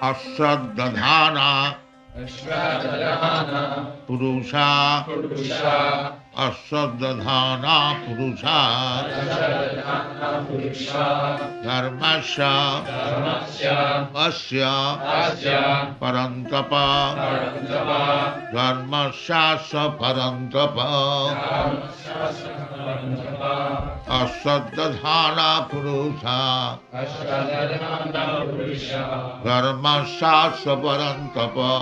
Asadadhana Purusha Asadadhana Purusha Dharmasya Asya Parantapa Dharmasya Parantapa Asadadhana Purusha Dharmasya Parantapa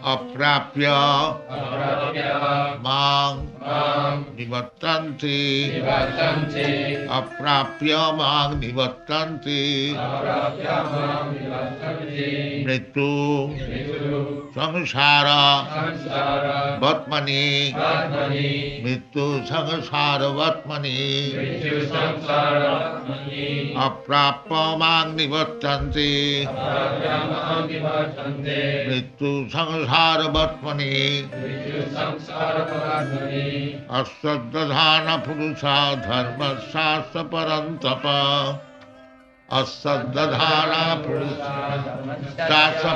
Aprapya Mang Nivattanti Aprapya Mang Nivattanti Mritu Samsara Vatmani Mritu Samsara Vatmani Aprapya Mang Nivattanti Mritu Samsara Vatmani Asadadhana Purusha Dharma Shastra Parantapa Asadadhana Purusha Shastra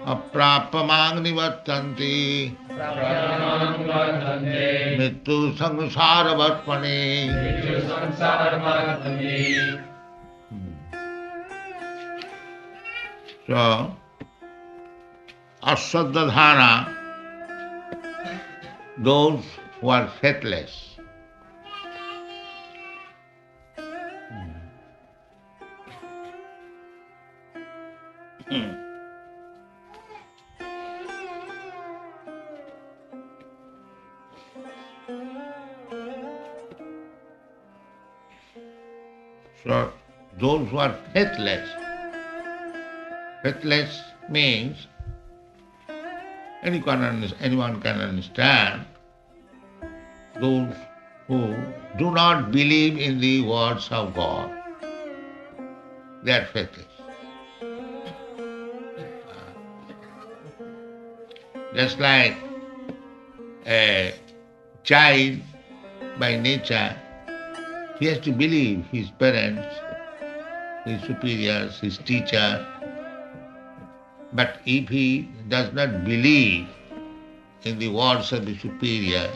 Aprapamang Nivattanti Mritu Samsara Vatmani So, Asadadhana, those who are faithless. So, those who are faithless. Faithless means anyone can understand those who do not believe in the words of God. They are faithless. Just like a child by nature, he has to believe his parents, his superiors, his teacher. But if he does not believe in the words of the superior,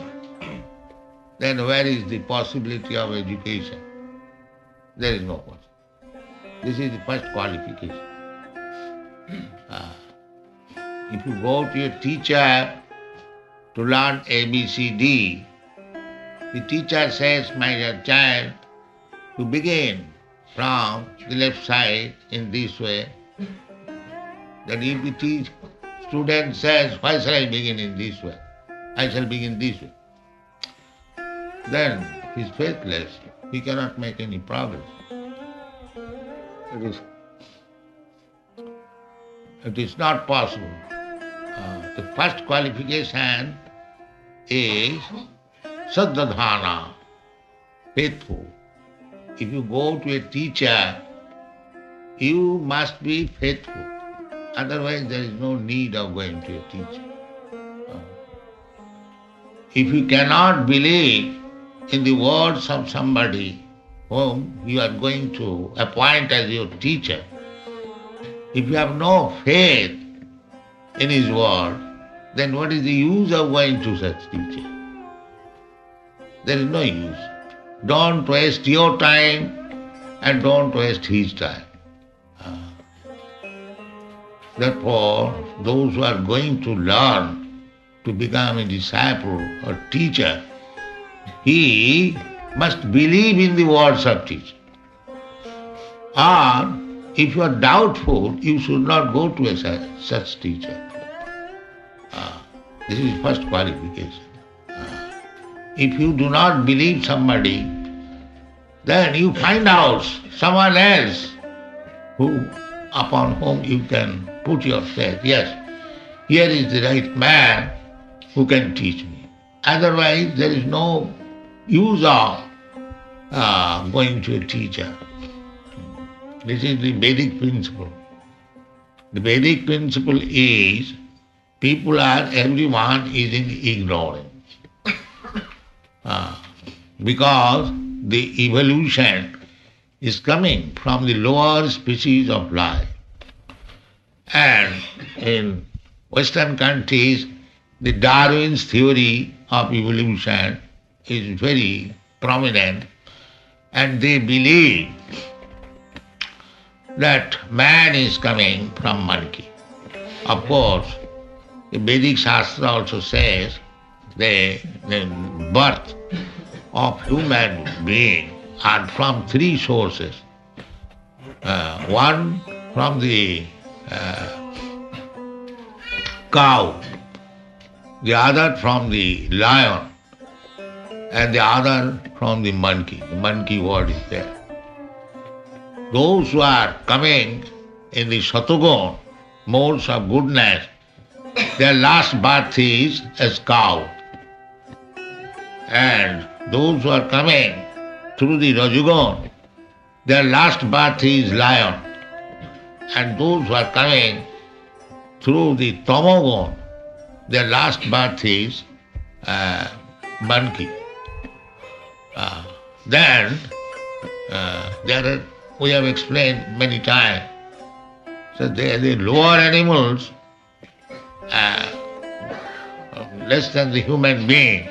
then where is the possibility of education? There is no possibility. This is the first qualification. If you go to your teacher to learn ABCD, the teacher says, my dear child, to begin from the left side in this way. Then if the student says, why shall I begin in this way? I shall begin this way. Then he is faithless. He cannot make any progress. It is not possible. The first qualification is Saddadhana, faithful. If you go to a teacher, you must be faithful. Otherwise there is no need of going to a teacher. If you cannot believe in the words of somebody whom you are going to appoint as your teacher, if you have no faith in his word, then what is the use of going to such teacher? There is no use. Don't waste your time and don't waste his time. Therefore, those who are going to learn to become a disciple or teacher, he must believe in the words of teacher. Or, if you are doubtful, you should not go to such teacher. This is first qualification. If you do not believe somebody, then you find out someone else upon whom you can put your faith. Yes, here is the right man who can teach me. Otherwise, there is no use of going to a teacher. This is the Vedic principle. The Vedic principle is everyone is in ignorance. Because the evolution is coming from the lower species of life. And in Western countries, the Darwin's theory of evolution is very prominent, and they believe that man is coming from monkey. Of course, the Vedic Shastra also says the birth of human being are from three sources. One from the cow, the other from the lion, and the other from the monkey. The monkey word is there. Those who are coming in the Shatagun, modes of goodness, their last birth is as cow. And those who are coming through the Rajagun, their last birth is lion. And those who are coming through the Tamagun, their last birth is monkey. Then there are, we have explained many times, so the lower animals, less than the human being,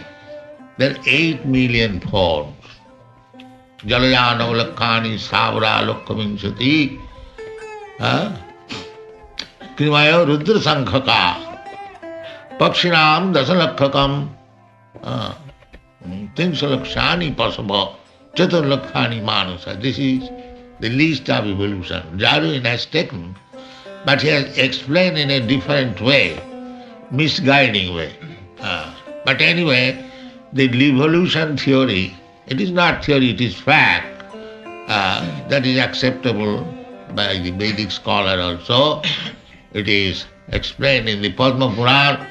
there are 8 million forms. Jalayana Lakhani Savra Lokkavinsati Krimaya Rudra Sankhaka Pakshinam Dasalakhakam Tinsalakshani Pasaba Chaturlakhani Manasa. This is the least of evolution. Darwin has taken, but he has explained in a different way, misguiding way. But anyway, the evolution theory, it is not theory, it is fact. That is acceptable by the Vedic scholar also. It is explained in the Padma Purana,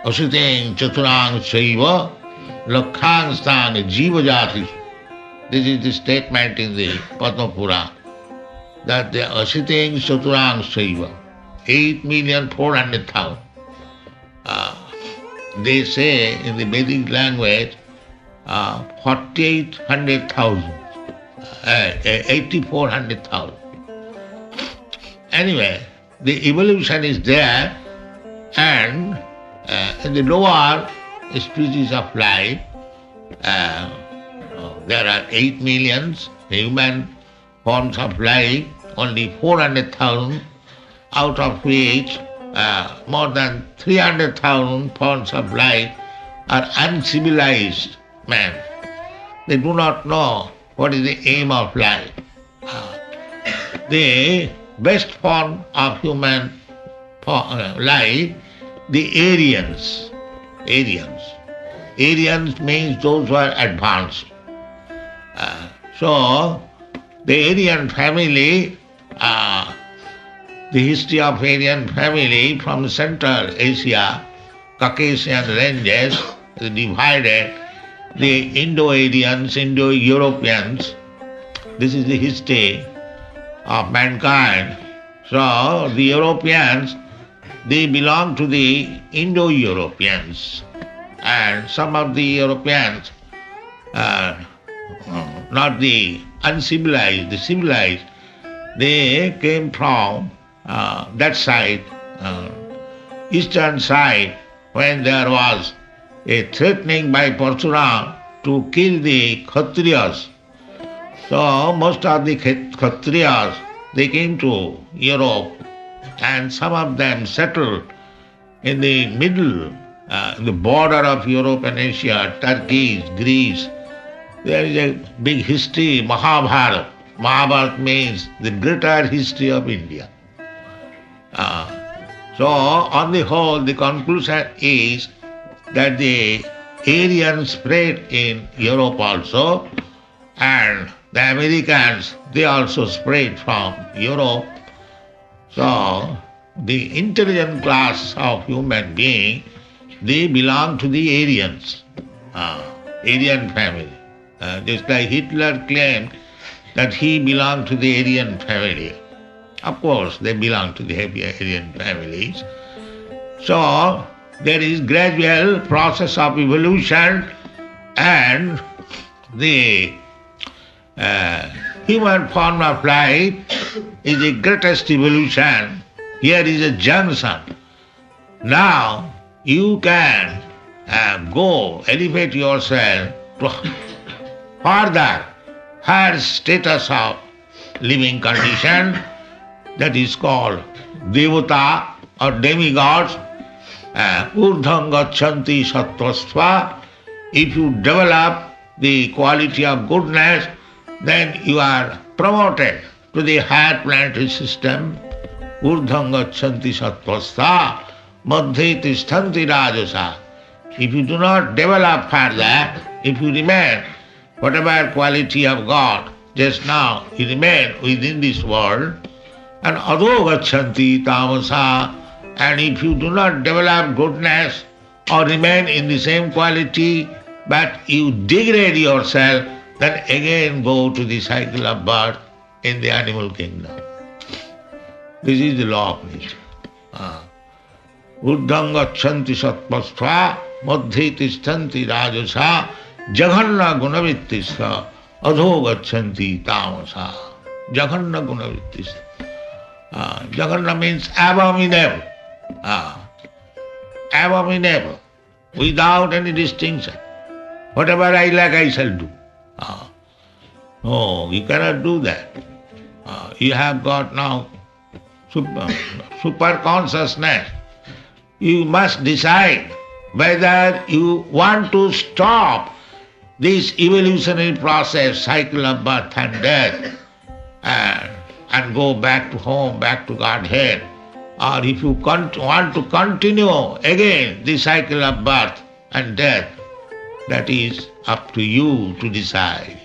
Asiteng Chaturang Saiva Lakhang Sthang Jiva Jati. This is the statement in the Padma Purana, that the Asiteng Chaturang Saiva, 8,400,000. They say in the Vedic language 4,800,000, 8,400,000. Anyway, the evolution is there, and in the lower species of life, there are 8 million human forms of life, only 400,000, out of which more than 300,000 forms of life are uncivilized men. They do not know what is the aim of life. The best form of human life, the Aryans. Aryans means those who are advanced. So, the Aryan family, the history of Aryan family from Central Asia, Caucasian ranges is divided. The Indo-Aryans, Indo-Europeans, this is the history of mankind. So, the Europeans, they belong to the Indo-Europeans. And some of the Europeans, not the uncivilized, the civilized, they came from that side, eastern side, when there was a threatening by Parsuram to kill the Kshatriyas. So most of the Kshatriyas, they came to Europe, and some of them settled in the middle, the border of Europe and Asia, Turkey, Greece. There is a big history, Mahabharata. Mahabharata means the greater history of India. So, on the whole, the conclusion is that the Aryans spread in Europe also, and the Americans, they also spread from Europe. So, the intelligent class of human being, they belong to the Aryans, Aryan family. Just like Hitler claimed that he belonged to the Aryan family. Of course, they belong to the Aryan families. So, there is gradual process of evolution, and the human form of life is the greatest evolution. Here is a junction. Now you can go elevate yourself to further higher status of living condition, that is called devata or demigods. Urdhvam gacchanti sattvastva. If you develop the quality of goodness, then you are promoted to the higher planetary system. Urdhvam gacchanti sattvastha madhye tishthanti rajasa. If you do not develop further, if you remain whatever quality of God just now, you remain within this world, and adho gacchanti tamasa, and if you do not develop goodness or remain in the same quality, but you degrade yourself, then again go to the cycle of birth in the animal kingdom. This is the law of nature. Urdhvam gacchanti sattvastha madhye tishthanti rajasa jaghanna gunavittisya adho gacchanti tamasa. Jaghanna gunavittisya. Jaghanna means abominable. Abominable, without any distinction. Whatever I like, I shall do. No, you cannot do that. You have got now super consciousness. You must decide whether you want to stop this evolutionary process, cycle of birth and death, and go back to home, back to Godhead, or if you want to continue again the cycle of birth and death, that is up to you to decide.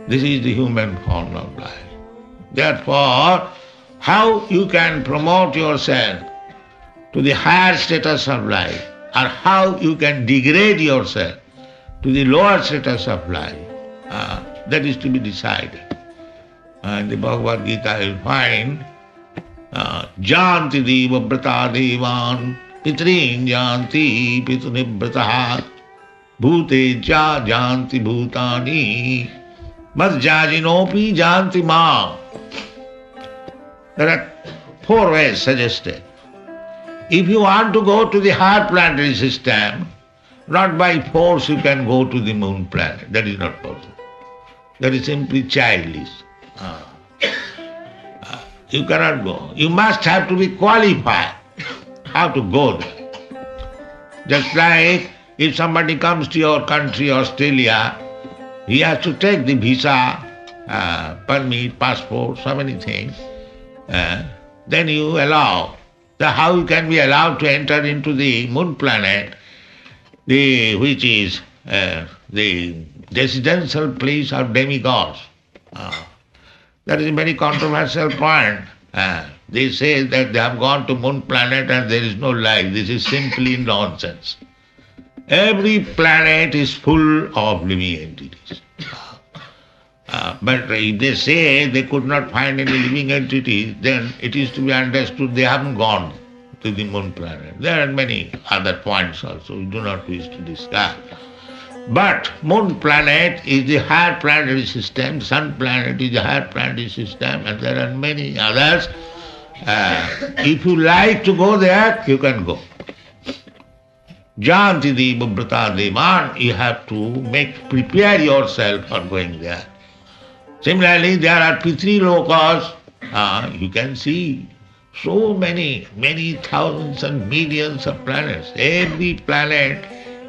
This is the human form of life. Therefore, how you can promote yourself to the higher status of life, or how you can degrade yourself to the lower status of life, that is to be decided. In the Bhagavad Gita you will find Janti deva brata devan pitrin janti pitunibrataha bhute ja janti bhutani madjajinopi janti ma. There are 4 ways suggested. If you want to go to the higher planetary system, not by force you can go to the moon planet. That is not possible. That is simply childish. You cannot go. You must have to be qualified how to go there. Just like if somebody comes to your country, Australia, he has to take the visa, permit, passport, so many things. Then you allow. How you can be allowed to enter into the moon planet, which is the residential place of demigods. That is a very controversial point. They say that they have gone to moon planet and there is no life. This is simply nonsense. Every planet is full of living entities. But if they say they could not find any living entities, then it is to be understood they haven't gone to the moon planet. There are many other points also we do not wish to discuss. But moon planet is the higher planetary system, sun planet is the higher planetary system, and there are many others. If you like to go there, you can go. Janti deva brata devan, you have to prepare yourself for going there. Similarly, there are Pitri Lokas. You can see so many thousands and millions of planets. Every planet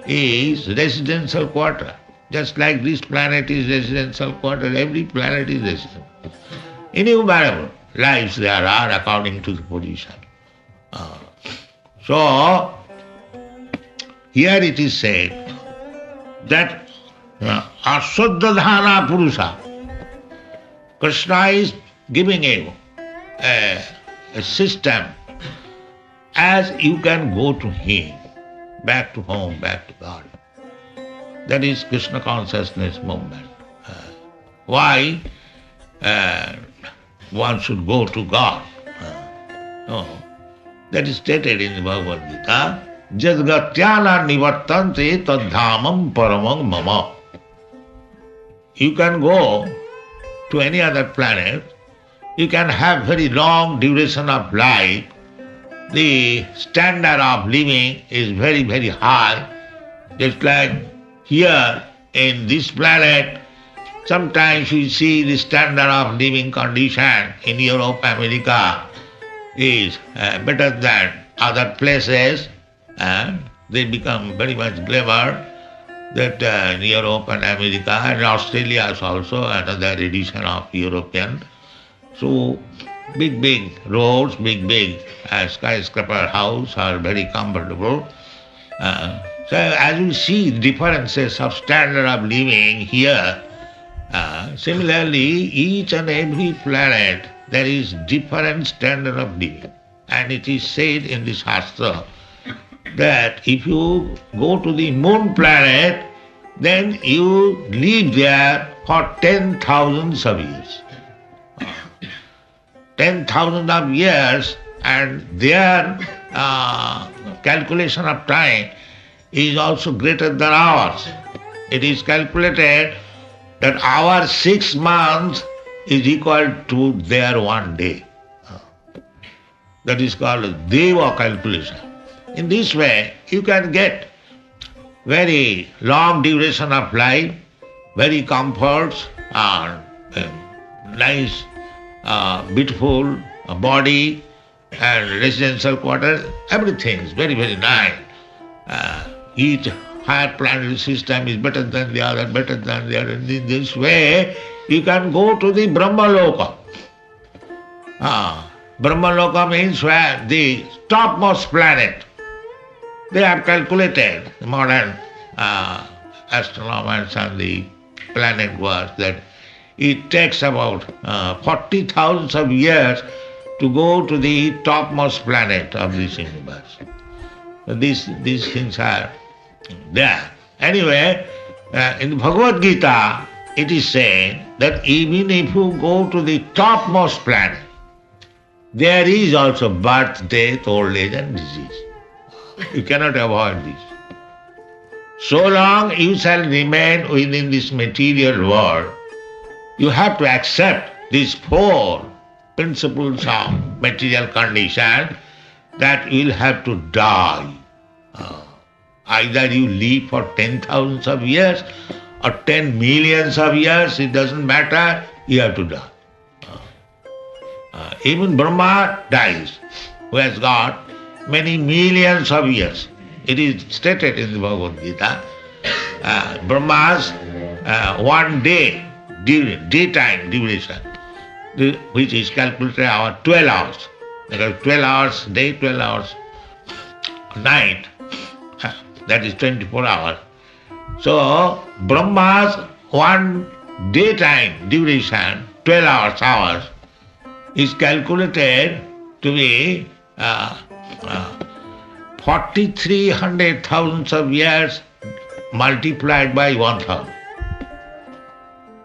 is residential quarter. Just like this planet is residential quarter, every planet is residential. Innumerable lives there are according to the position. So, here it is said that Aswaddhadhana Purusha, Krishna is giving you a system as you can go to him, back to home, back to God. That is Krishna consciousness movement. Why one should go to God? No. That is stated in the Bhagavad Gita. Jadgatyana nivattante tadhamam paramam mama. You can go to any other planet, you can have very long duration of life. The standard of living is very, very high. Just like here in this planet, sometimes we see the standard of living condition in Europe, America is better than other places, and they become very much clever that Europe and America and Australia is also another edition of European. So big roads, big skyscraper house are very comfortable. So as we see differences of standard of living here, similarly each and every planet there is different standard of living. And it is said in the Shastra that if you go to the moon planet, then you live there for 10,000 of years. 10,000 of years, and their calculation of time is also greater than ours. It is calculated that our 6 months is equal to their 1 day. That is called Deva calculation. In this way, you can get very long duration of life, very comforts, and nice, beautiful body, and residential quarters. Everything is very, very nice. Each higher planetary system is better than the other, better than the other. In this way, you can go to the Brahmaloka. Brahmaloka means where the topmost planet. They have calculated, the modern astronomers and the planet works, that it takes about 40,000 of years to go to the topmost planet of this universe. So these things are there. Anyway, in the Bhagavad Gita, it is said that even if you go to the topmost planet, there is also birth, death, old age and disease. You cannot avoid this. So long you shall remain within this material world, you have to accept these 4 principles of material condition, that you will have to die. Either you live for 10,000 of years or 10 millions of years, it doesn't matter, you have to die. Even Brahma dies, who has got many millions of years. It is stated in the Bhagavad Gita. Brahma's 1 day, daytime duration, which is calculated our 12 hours. Because 12 hours day, 12 hours night, that is 24 hours. So Brahma's 1 daytime duration, 12 hours, is calculated to be 4,300,000 of years multiplied by 1,000.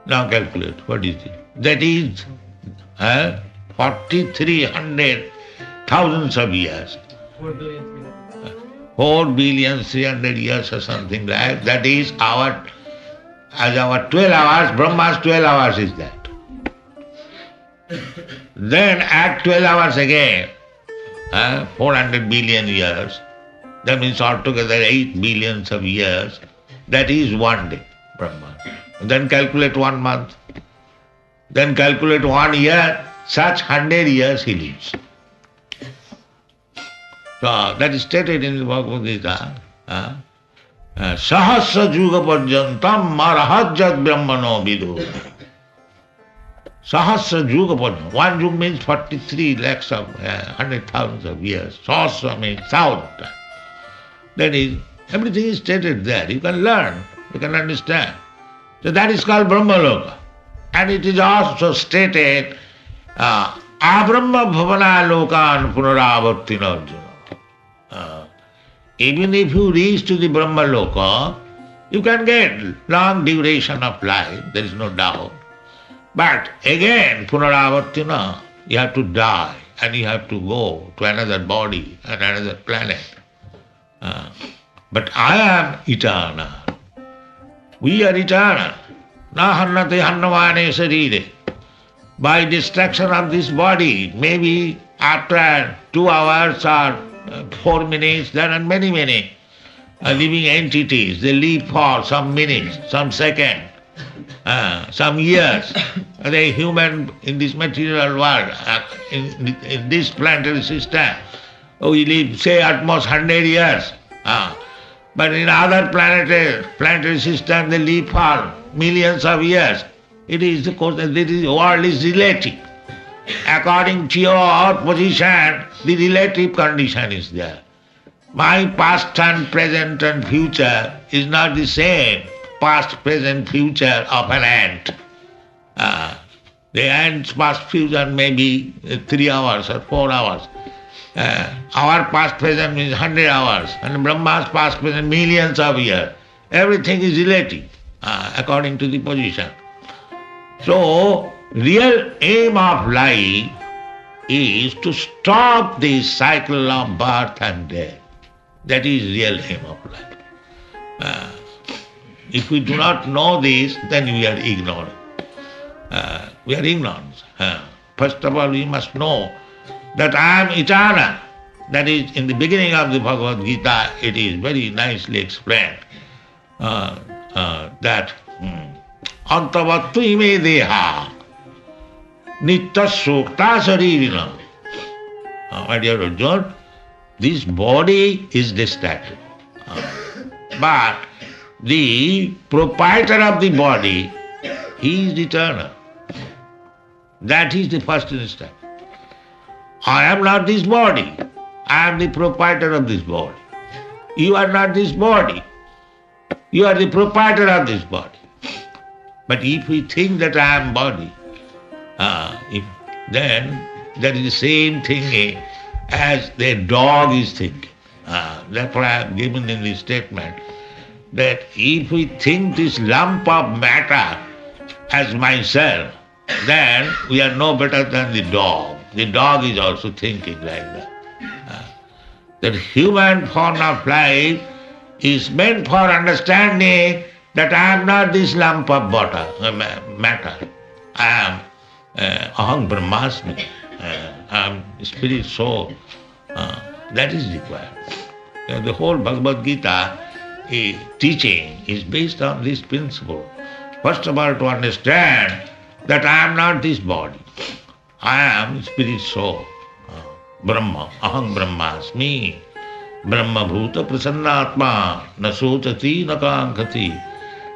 Now calculate, what is it? That is 4,300,000 of years. 4,300,000,000 years or something like that. Is our 12 hours, Brahma's 12 hours is that. Then add 12 hours again, 400 billion years. That means altogether 8 billions of years. That is 1 day, Brahma. Then calculate 1 month. Then calculate 1 year. Such 100 years he lives. So that is stated in the Bhagavad Gita. Sahasra juga parjantam marahajjat brahmano vidu. Sahasra juga parjantam. 1 yuga means 43 lakhs of 100,000 of years. Sahasra means 1,000. That is, everything is stated there. You can learn, you can understand. So that is called Brahmaloka. And it is also stated, Abrahma bhavana lokan punaravartina arjuna. Even if you reach to the Brahmaloka, you can get long duration of life, there is no doubt. But again, punaravartina, you have to die and you have to go to another body and another planet. But I am eternal. We are eternal. Na hannate hannavane sarire. by destruction of this body. Maybe after 2 hours or 4 minutes, there are many living entities. They live for some minutes, some seconds, some years. They human in this material world, in this planetary system, we live, say, at most 100 years. But in other planetary system, they live for millions of years. It is the course that the world is relative. According to your position, the relative condition is there. My past and present and future is not the same past, present, future of an ant. The ant's past, future may be 3 hours or 4 hours. Our past, present means 100 hours, and Brahma's past, present millions of years. Everything is relative according to the position. So, real aim of life is to stop this cycle of birth and death. That is real aim of life. If we do not know this, then we are ignorant. We are ignorant. First of all, we must know that I am eternal. That is, in the beginning of the Bhagavad Gita, it is very nicely explained that antavattu ime deha nitya sukta saririna. My dear Arjuna, this body is destructive. But the proprietor of the body, he is eternal. That is the first instant. I am not this body. I am the proprietor of this body. You are not this body. You are the proprietor of this body. But if we think that I am body, then that is the same thing as the dog is thinking. Therefore I have given in this statement that if we think this lump of matter as myself, then we are no better than the dog. The dog is also thinking like that. That human form of life is meant for understanding that I am not this lump of matter. I am aham brahmasmi. I am spirit soul. That is required. The whole Bhagavad Gita teaching is based on this principle. First of all, to understand that I am not this body. I am spirit soul. Brahma, aham brahmasmi. Brahma bhuta prasannatma na sochati na kankati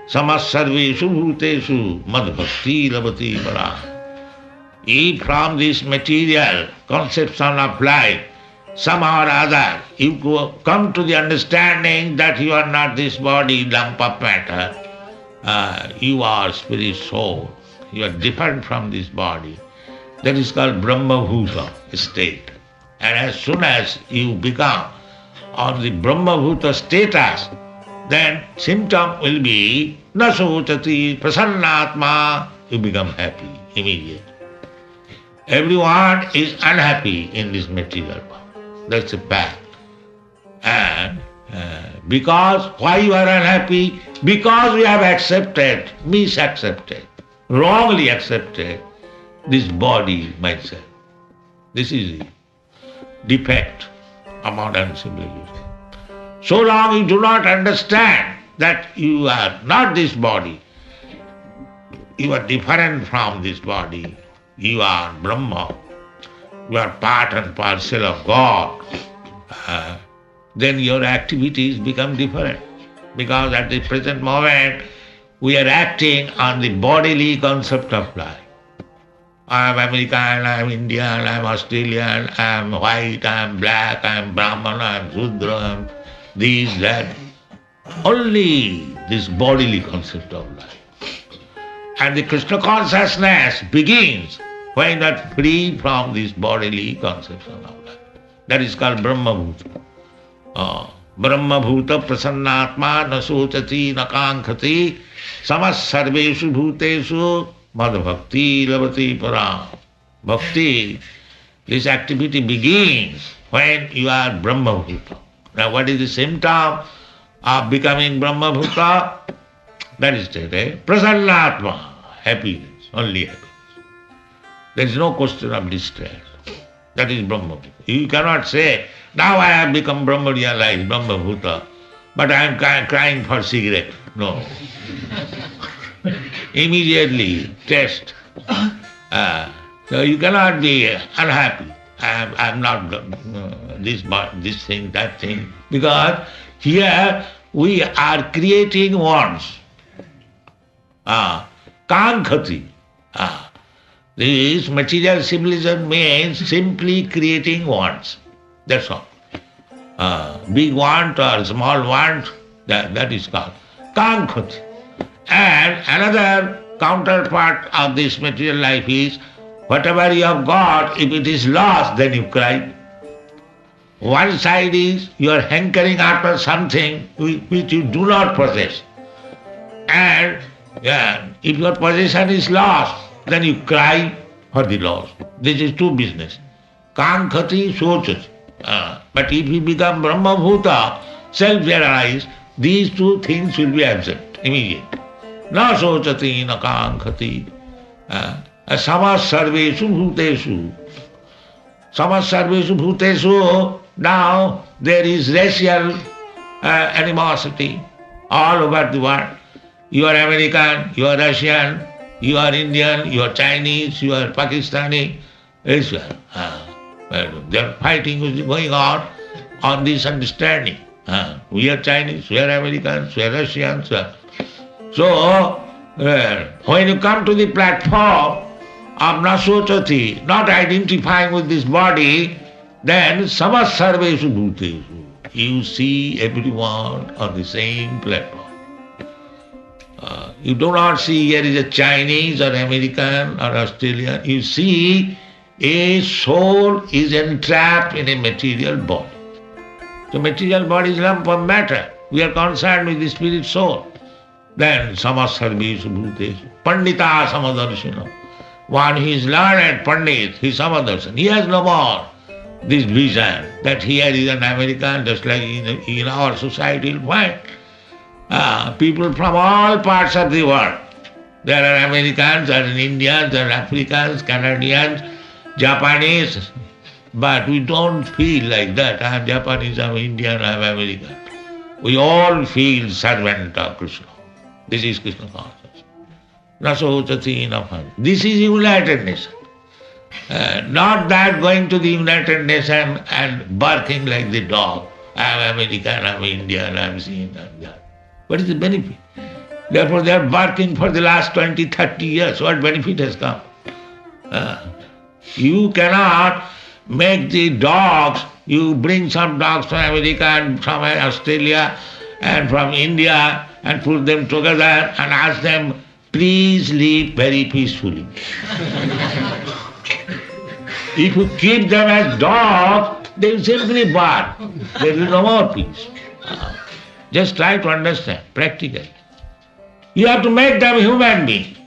samas sarveshu bhuteshu mad bhakti labati para. If from this material conception of life, somehow or other, you come to the understanding that you are not this body, lump of matter, you are spirit soul, you are different from this body. That is called Brahma Bhuta state. And as soon as you become of the Brahma Bhuta status, then symptom will be nasotati prasannatma, you become happy immediately. Everyone is unhappy in this material world. That's a fact. And because why you are unhappy? Because we have accepted, misaccepted, wrongly accepted this body, myself. This is the defect of modern civilization. So long you do not understand that you are not this body, you are different from this body, you are Brahma, you are part and parcel of God, then your activities become different. Because at the present moment, we are acting on the bodily concept of life. I am American, I am Indian, I am Australian, I am white, I am black, I am Brahman, I am Shudra, I am this, that. Only this bodily concept of life. And the Krishna consciousness begins when you are free from this bodily conception of life. That is called Brahma Bhuta. Brahma Bhuta prasannatma na sochati na kankati samas sarveshu bhuteshu mad bhakti labati para. Bhakti, this activity begins when you are Brahma Bhuta. Now what is the symptom of becoming Brahma Bhuta? That is stated, prasannatma, happiness, only happiness. There is no question of distress. That is Brahma. You cannot say, now I have become Brahma realized, Brahma Bhuta, but I am crying for cigarette. No. Immediately test. So you cannot be unhappy. I am not this thing, that thing. Because here we are creating wants. Kankhati. This material civilization means simply creating wants. That's all. Big want or small want, that is called Kankhati. And another counterpart of this material life is, whatever you have got, if it is lost, then you cry. One side is you are hankering after something which you do not possess. And if your possession is lost, then you cry for the loss. This is two business. Kankhati sochati. But if you become Brahma Bhuta, self-realized, these two things will be absent immediately. Na sochati, na kankhati. Samas sarveshu bhuteshu. Samas sarveshu bhuteshu. Now there is racial animosity all over the world. You are American, you are Russian, you are Indian, you are Chinese, you are Pakistani. Their fighting is going on this understanding. We are Chinese, we are Americans, we are Russians. So, when you come to the platform of Nasochati, not identifying with this body, then Samas Sarveshu Bhuteshu. You see everyone on the same platform. You do not see here is a Chinese or American or Australian. You see a soul is entrapped in a material body. So material body is lump of matter. We are concerned with the spirit soul. Then Samas Sarveshu Bhuteshu. Pandita Samadarshana. One who is learned Pandit, he is Samadarshana. He has no more this vision that here is an American, just like in our society you'll find. People from all parts of the world. There are Americans, there are Indians, there are Africans, Canadians, Japanese. But we don't feel like that. I am Japanese, I am Indian, I am American. We all feel servant of Krishna. This is Krishna consciousness. Nasochati inafan. This is United Nation. Not that going to the United Nation and barking like the dog. I am American, I am Indian, I am seen, I am that. What is the benefit? Therefore they are barking for the last 20, 30 years. What benefit has come? You cannot make the dogs, you bring some dogs from America and from Australia and from India and put them together and ask them, please live very peacefully. If you keep them as dogs, they will simply bark. There is no more peace. Just try to understand practically. You have to make them human beings.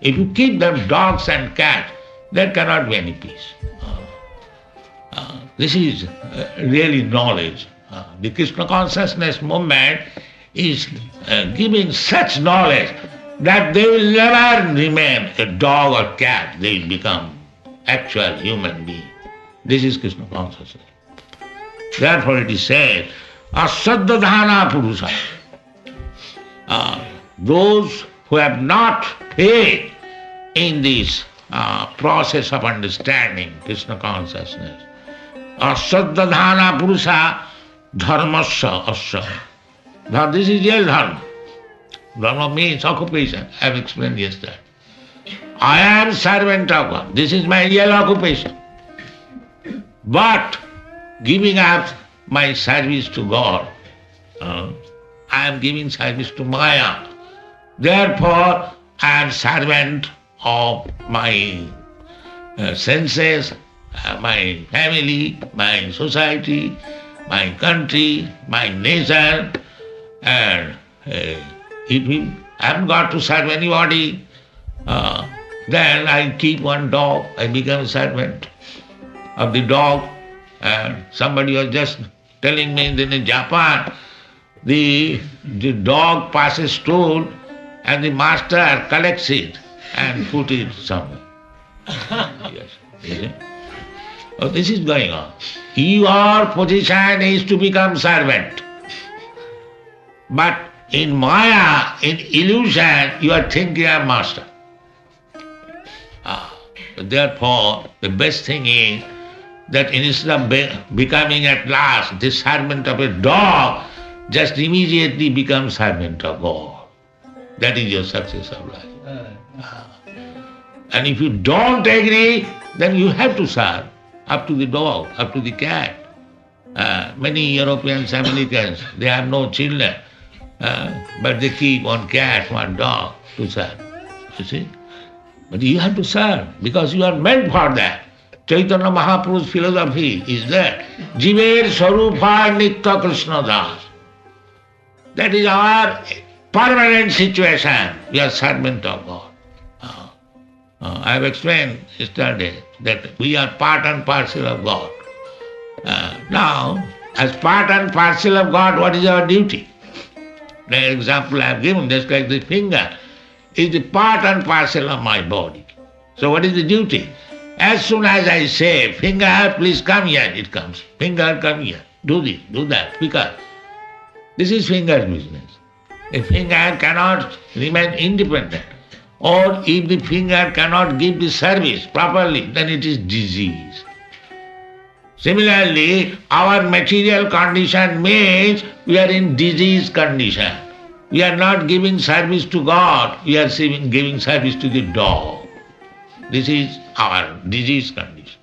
If you keep them dogs and cats, there cannot be any peace. This is really knowledge. The Krishna consciousness movement is giving such knowledge that they will never remain a dog or cat. They will become actual human beings. This is Krishna consciousness. Therefore it is said, Asaddhadhana Purusha. Those who have not faith in this process of understanding Krishna consciousness, Asaddhadhana Purusha Dharmasya Asya. Now this is real dharma. Dharma means occupation. I have explained yesterday. I am servant of God. This is my real occupation. But giving up my service to God, I am giving service to Maya. Therefore, I am servant of my senses, my family, my society, my country, my nation. And if I haven't got to serve anybody, then I keep one dog, I become a servant of the dog. And somebody was just telling me that in Japan, the dog passes stool and the master collects it and put it somewhere. Yes. You see? Oh, this is going on. Your position is to become servant. But in Maya, in illusion, you are thinking of master. Therefore, the best thing is that instead of becoming at last the servant of a dog, just immediately become servant of God. That is your success of life. And if you don't agree, then you have to serve up to the dog, up to the cat. Many Europeans, Americans, they have no children, but they keep one cat, one dog to serve. You see? But you have to serve because you are meant for that. Chaitanya Mahaprabhu's philosophy is that Jiver Sarupa Nitya Krishna Das. That is our permanent situation. We are servant of God. I have explained yesterday that we are part and parcel of God. Now, as part and parcel of God, what is our duty? The example I have given, just like the finger, is the part and parcel of my body. So what is the duty? As soon as I say, finger, please come here, it comes. Finger, come here. Do this, do that, because this is finger's business. The finger cannot remain independent. Or if the finger cannot give the service properly, then it is disease. Similarly, our material condition means we are in disease condition. We are not giving service to God, we are giving service to the dog. This is our disease condition.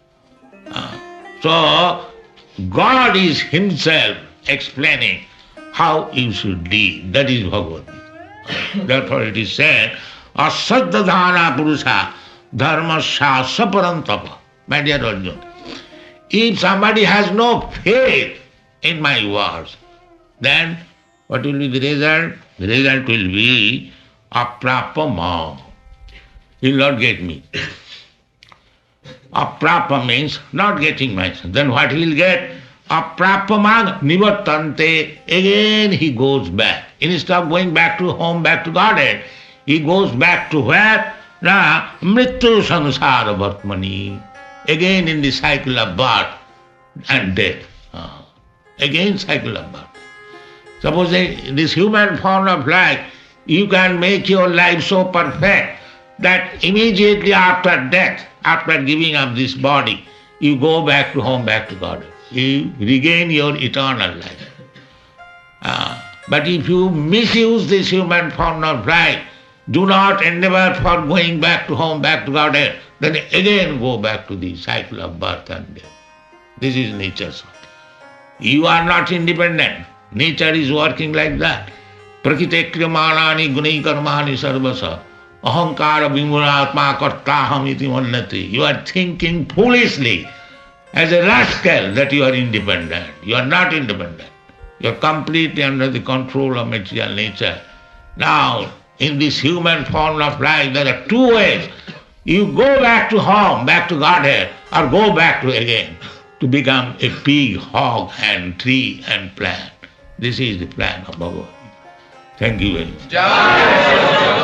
So, God is Himself explaining how you should live. That is Bhagavad Gita. Therefore it is said, Asaddhana Purusha Dharmasya Saparantapa. My dear Arjuna, if somebody has no faith in my words, then what will be the result? The result will be aprapama. He will not get me. Aprapa means not getting myself. Then what he will get? Aprapamag nivattante. Again he goes back. Instead of going back to home, back to Godhead, he goes back to where? Na mrityu samsara vartmani. Again in the cycle of birth and death. Again cycle of birth. Suppose this human form of life, you can make your life so perfect that immediately after death, after giving up this body, you go back to home, back to God. You regain your eternal life. But if you misuse this human form of life, do not endeavor for going back to home, back to God, then again go back to the cycle of birth and death. This is nature's work. You are not independent. Nature is working like that. Prakriti kriyamanani gunai karmani sarvasa. Ahankara vimuratma kartaham iti mannati. You are thinking foolishly as a rascal that you are independent. You are not independent. You are completely under the control of material nature. Now, in this human form of life, there are two ways. You go back to home, back to Godhead, or go back to again to become a pig, hog, and tree and plant. This is the plan of Bhagavad Gita. Thank you very much. Jai.